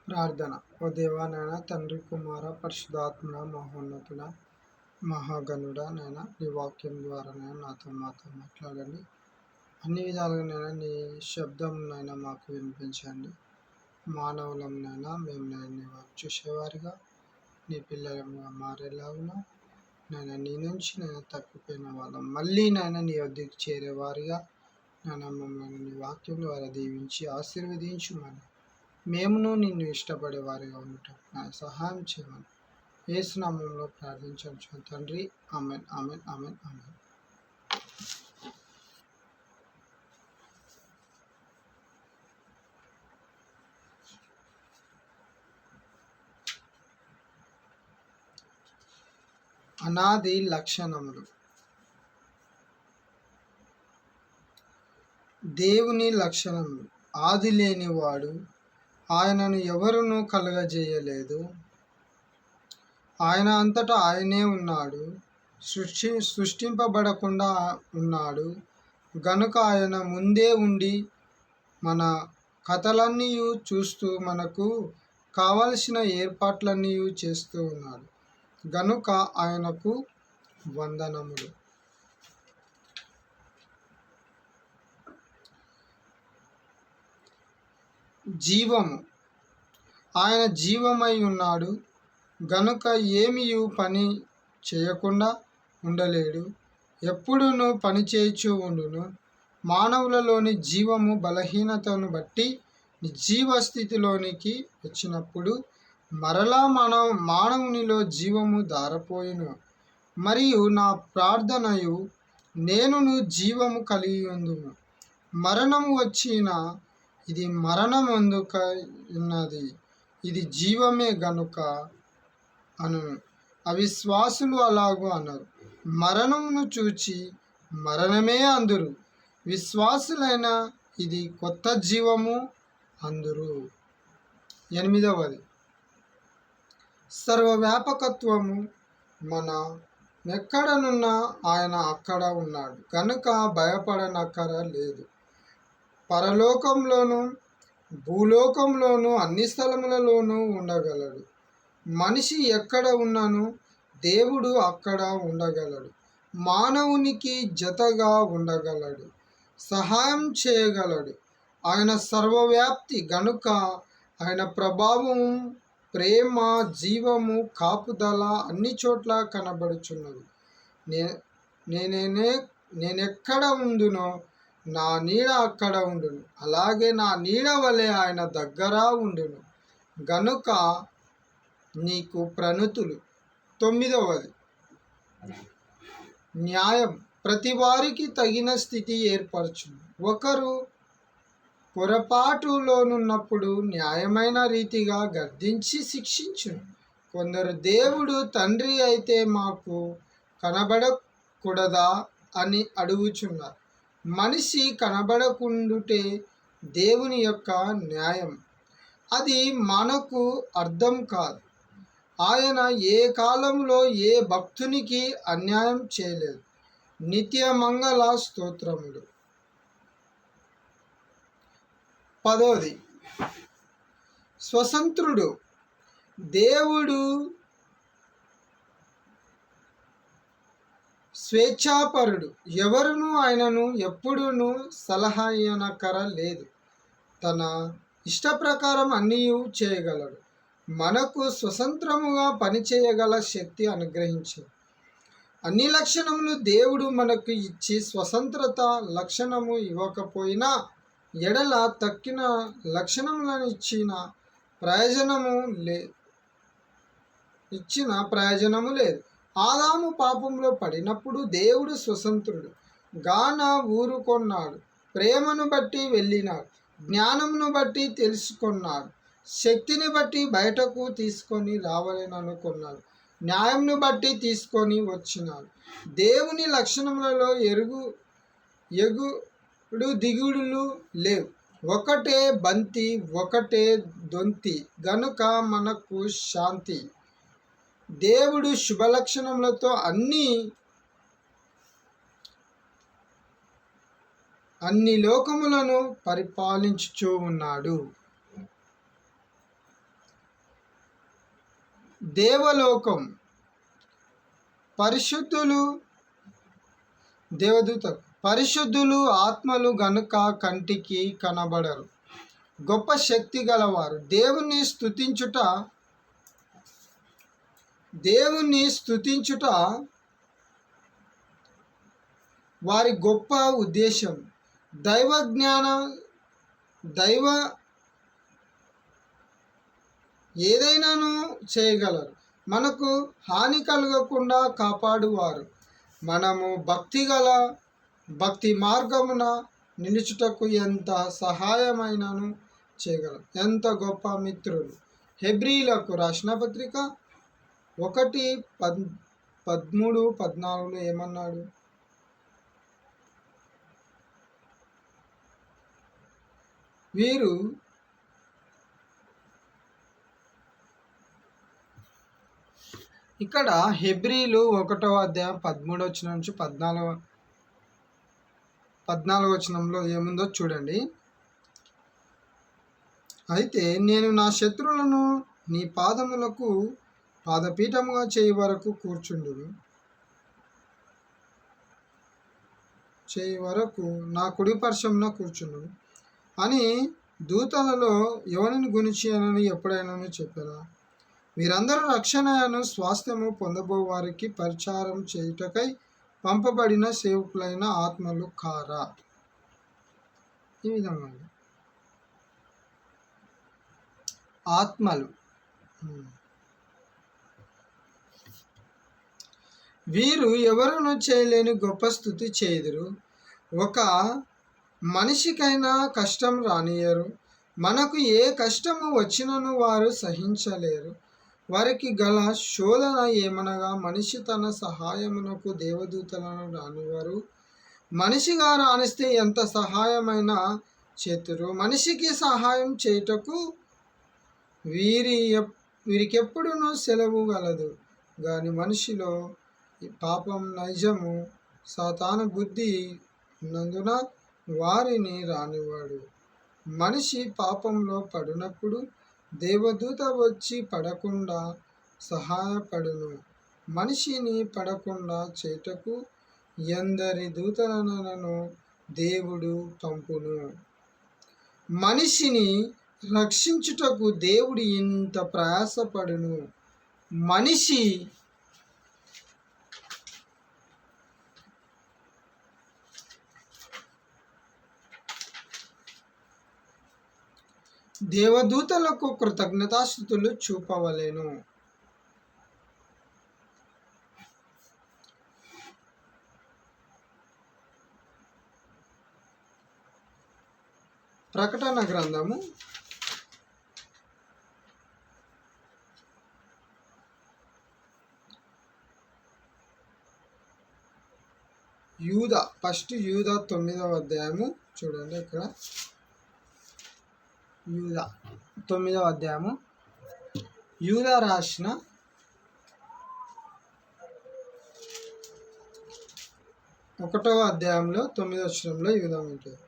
ప్రార్థన. ఓ దేవా, నాయన తండ్రి, కుమార, పరిశుద్ధాత్మ, మహోన్నతుడ, మహాగణుడ, నాయన నీ వాక్యం ద్వారా నాతో మాట్లాడండి. అన్ని విధాలుగా నైనా నీ శబ్దం నైనా మాకు వినిపించండి. మానవులంనైనా మేము నీ వైపు చూసేవారిగా, నీ పిల్లలుగా మారేలాగున నేను నీ నుంచి నేను తప్పిపోయిన వాళ్ళం మళ్ళీ నాయన నీ వద్దకు చేరేవారిగా నాయన మమ్మల్ని నీ వాక్యం ద్వారా దీవించి ఆశీర్వదించుమని, మేమును నిన్ను ఇష్టపడే వారిగా ఉండటం నాకు సహాయం చేయమని యేసు నామములో ప్రార్థించవచ్చు తండ్రి. ఆమేన్, ఆమేన్, ఆమేన్, ఆమేన్. అనాది లక్షణములు. దేవుని లక్షణములు. ఆది లేనివాడు, ఆయనను ఎవరునూ కలుగజేయలేదు, ఆయన అంతటా ఆయనే ఉన్నాడు, సృష్టింపబడకుండా ఉన్నాడు గనుక ఆయన ముందే ఉండి మన కథలన్నీ చూస్తూ మనకు కావలసిన ఏర్పాట్లన్నీ చేస్తూ ఉన్నాడు గనుక ఆయనకు వందనములు. జీవము. ఆయన జీవమై ఉన్నాడు గనుక ఏమీయు పని చేయకుండా ఉండలేడు, ఎప్పుడునూ పని చేయుచూ ఉండును. మానవులలోని జీవము బలహీనతను బట్టి నిర్జీవ స్థితిలోనికి వచ్చినప్పుడు మరలా మానవునిలో జీవము దారపోయిను. మరియు నా ప్రార్థనయు నేనును జీవము కలిగి ఉందును. మరణము వచ్చిన ఇది మరణమందుక ఉన్నది, ఇది జీవమే గనుక అను. అవిశ్వాసులు అలాగూ అన్నారు, మరణమును చూచి మరణమే అందురు. విశ్వాసులైన ఇది కొత్త జీవము అందురు. 8. సర్వవ్యాపకత్వము. మనమెక్కడనున్నా ఆయన అక్కడ ఉన్నాడు కనుక భయపడనక్కర లేదు. పరలోకంలోను భూలోకంలోను అన్ని స్థలములలోనూ ఉండగలడు. మనిషి ఎక్కడ ఉన్నను దేవుడు అక్కడ ఉండగలడు. మానవునికి జతగా ఉండగలడు, సహాయం చేయగలడు. ఆయన సర్వవ్యాప్తి గనుక ఆయన ప్రభావం, ప్రేమ, జీవము, కాపుదల అన్ని చోట్ల కనబడుచున్నది. నేనెక్కడ ఉండునో నా నీడ అక్కడ ఉండును, అలాగే నా నీడ వలె ఆయన దగ్గర ఉండును గనుక నీకు ప్రణతులు. 9. న్యాయం. ప్రతి వారికి తగిన స్థితి ఏర్పరచును. ఒకరు పొరపాటులోనున్నప్పుడు న్యాయమైన రీతిగా గద్దించి శిక్షించును. కొందరు దేవుడు తండ్రి అయితే మాకు కనబడకూడదా అని అడుగుచున్నారు. మనిషి కనబడకుండుటే దేవుని యొక్క న్యాయం. అది మనకు అర్థం కాదు. ఆయన ఏ కాలంలో ఏ భక్తునికి అన్యాయం చేయలేదు. నిత్య మంగళ స్తోత్రములు. 10. స్వతంత్రుడు. దేవుడు స్వేచ్ఛాపరుడు, ఎవరునూ ఆయనను ఎప్పుడూ సలహాయనకర లేదు. తన ఇష్టప్రకారం అన్నీ చేయగలడు. మనకు స్వతంత్రముగా పనిచేయగల శక్తి అనుగ్రహించింది. అన్ని లక్షణములు దేవుడు మనకు ఇచ్చి స్వతంత్రత లక్షణము ఇవ్వకపోయినా ఎడల తక్కిన లక్షణములను ఇచ్చిన ప్రయోజనము లేదు. ఆదాము పాపంలో పడినప్పుడు దేవుడు స్వతంత్రుడు గాన ఊరుకొన్నాడు. ప్రేమను బట్టి వెళ్ళినాడు, జ్ఞానమును బట్టి తెలుసుకొన్నాడు, శక్తిని బట్టి బయటకు తీసుకొని రావాలనుకున్నాడు, న్యాయంను బట్టి తీసుకొని వచ్చినాడు. దేవుని లక్షణములలో ఎగుడు దిగుడులు లేవు. ఒకటే బంతి, ఒకటే దొంతి గనుక మనకు శాంతి. దేవుడు శుభలక్షణములతో అన్ని లోకములను పరిపాలించుచూ ఉన్నాడు. దేవలోకం, పరిశుద్ధులు, దేవదూతలు, పరిశుద్ధులు ఆత్మలు గనుక కంటికి కనబడరు, గొప్ప శక్తి గలవారు. దేవుణ్ణి స్తుతించుట వారి గొప్ప ఉద్దేశం. దైవ ఏదైనాను చేయగలరు. మనకు హాని కలగకుండా కాపాడువారు. మనము భక్తి మార్గమున నిలుచుటకు ఎంత సహాయమైనను చేయగలరు. ఎంత గొప్ప మిత్రులు. హెబ్రీలకు రాసిన పత్రిక 1:13-14 ఏమన్నాడు? వీరు ఇక్కడ హెబ్రీలు 1:13 నుంచి 14 ఏముందో చూడండి. అయితే నేను నా శత్రువులను నీ పాదములకు పాదపీఠముగా చేయి వరకు నా కుడి పర్శ్వమున కూర్చుండును అని దూతలలో ఎవరిని గురించి అని ఎప్పుడైనా చెప్పారా? వీరందరూ రక్షణను స్వాస్థ్యము పొందబో వారికి పరిచారం చేయుటకై పంపబడిన సేవకులైన ఆత్మలు కారా? ఈ విధంగా ఆత్మలు. వీరు ఎవరును చేయలేని గొప్ప స్థుతి చేయుదురు. ఒక మనిషికైనా కష్టం రానియరు. మనకు ఏ కష్టము వచ్చినను వారు సహించలేరు. వారికి గల శోధన ఏమనగా మనిషి తన సహాయమునకు దేవదూతలను రానివారు. మనిషిగా రానిస్తే ఎంత సహాయమైనా చేతురు. మనిషికి సహాయం చేయుటకు వీరికెప్పుడునూ సెలవు గలదు. కానీ మనిషిలో పాపం నైజము సాతాను బుద్ధి ఉన్నందున వారిని రానివాడు. మనిషి పాపంలో పడినప్పుడు దేవదూత వచ్చి పడకుండా సహాయపడును. మనిషిని పడకుండా చేయుటకు ఎందరి దూతలను దేవుడు పంపును. మనిషిని రక్షించుటకు దేవుడు ఇంత ప్రయాసపడును. మనిషి దేవదూతలకు కృతజ్ఞతాస్తుతులు చూపవలెను. ప్రకటన గ్రంథము 9వ అధ్యాయము చూడండి. ఇక్కడ యూదా 9వ అధ్యాయము, యూదా రాసిన 1వ అధ్యాయంలో 9వ వచనంలో ఈ విధంగా ఉంటుంది.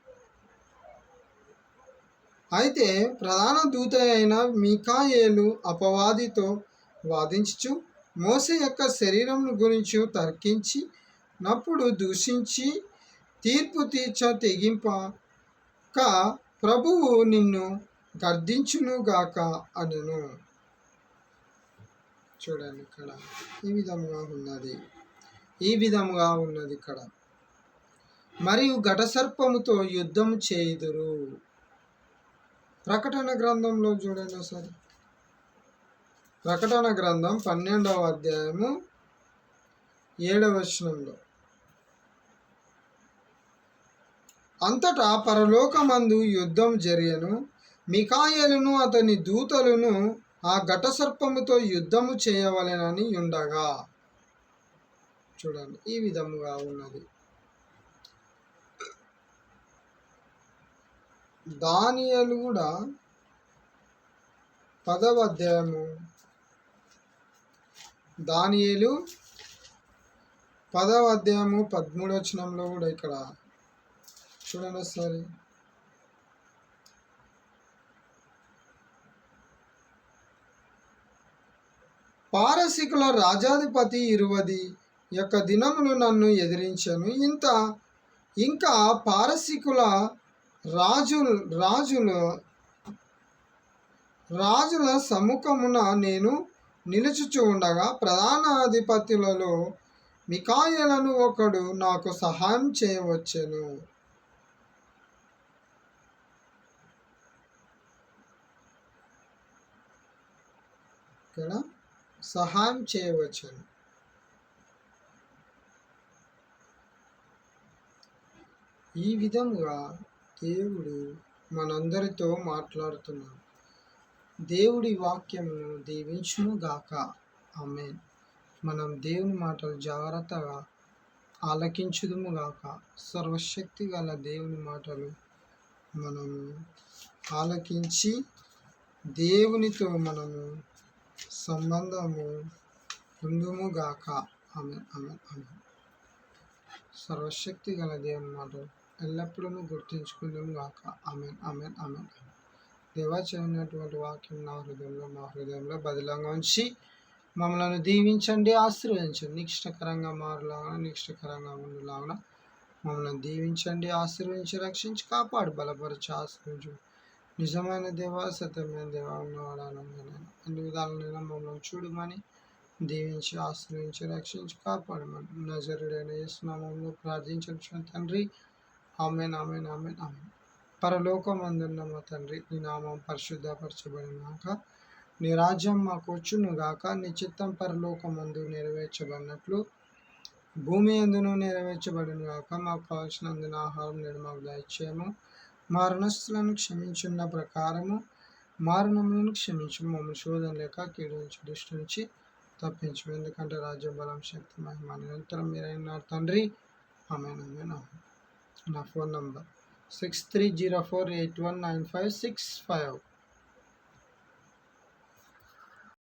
అయితే ప్రధాన దూత అయిన మీకాయేలు అపవాదితో వాదించుచు మోసే యొక్క శరీరం గురించి తర్కించినప్పుడు దూషించి తీర్పు తెగింపక ప్రభువు నిన్ను గర్దించునుగాక అనెను. చూడండి, ఇక్కడ ఈ విధముగా ఉన్నది ఇక్కడ. మరియు ఘటసర్పముతో యుద్ధం చేయుదురు. ప్రకటన గ్రంథంలో చూడండి ఒకసారి. ప్రకటన గ్రంథం 12వ అధ్యాయము 7వ వచనంలో, అంతటా పరలోకమందు యుద్ధం జరిగెను. మికాయేలును అతని దూతలను ఆ ఘటసర్పముతో యుద్ధము చేయవలెనని ఉండగా. చూడండి, ఈ విధముగా ఉన్నది. దానియేలు కూడా 10వ అధ్యాయము, దానియేలు 10వ అధ్యాయము 13వ వచనంలో కూడా ఇక్కడ చూడండి ఒకసారి. పారసికుల రాజాధిపతి 20 యొక్క దినములు నన్ను ఎదిరించెను. ఇంకా పారసికుల రాజుల సముఖమున నేను నిలుచుచు ఉండగా ప్రధానాధిపతులలో మికాయేలను ఒకడు నాకు సహాయం చేయవచ్చెను. ఇక్కడ సహాయం చేయవచ్చును. ఈ విధంగా దేవుడు మనందరితో మాట్లాడుతున్నాడు. దేవుడి వాక్యమును దీవించును గాక. ఆమేన్. మనం దేవుని మాటలు జాగ్రత్తగా ఆలకించుదుము గాక. సర్వశక్తి గల దేవుని మాటలు మనము ఆలకించి దేవునితో మనము సంబంధము పొందుము గాక. ఆమేన్, ఆమేన్, ఆమేన్. సర్వశక్తి గల దేవుని మాటలు ఎల్లప్పుడూ గుర్తుంచుకుందాము గాక. ఆమేన్, ఆమేన్, ఆమేన్. దేవా చదివినటువంటి వాక్యం మా హృదయంలో బదిలంగా ఉంచి మమ్మల్ని దీవించండి, ఆశీర్వదించండి. నిక్షకరంగా మారులాగా, నిక్షకరంగా ఉండులాగా మమ్మల్ని దీవించండి, ఆశీర్వదించి, రక్షించి, కాపాడు, బలపరిచి, ఆశ్రయించు. నిజమైన దేవా, సత్యమైన దేవా, ఉన్నవాడానైనా అన్ని విధాలనైనా మమ్మల్ని చూడమని దీవించి, ఆశ్రయించి, రక్షించి, కాపాడమని నజరుడైన యేసు నామములో ప్రార్థించుచున్న తండ్రి. ఆమేన్, ఆమేన్, ఆమేన్, ఆమేన్. పరలోకమందున్న మా తండ్రి, నీ నామం పరిశుద్ధపరచబడినాక నీ రాజ్యం మాకు వచ్చును గాక. నీ చిత్తం పరలోకమందు నెరవేర్చబడినట్లు భూమి యందును నెరవేర్చబడును గాక. మాకు కావాల్సినందున ఆహారం నేడు మాకు దయచేయము. మా రుణస్థులను క్షమించున్న ప్రకారము మా రుణములను క్షమించు. మమ్మల్ని శోధన లేక కీడు నుంచి దృష్టి నుంచి తప్పించు. ఎందుకంటే రాజ్యం, బలం, శక్తి, మహిమ నిరంతరం మీరైన తండ్రి. ఆమేన్, ఆమేన్, ఆమేన్. నా ఫోన్ నంబర్ 6304819565.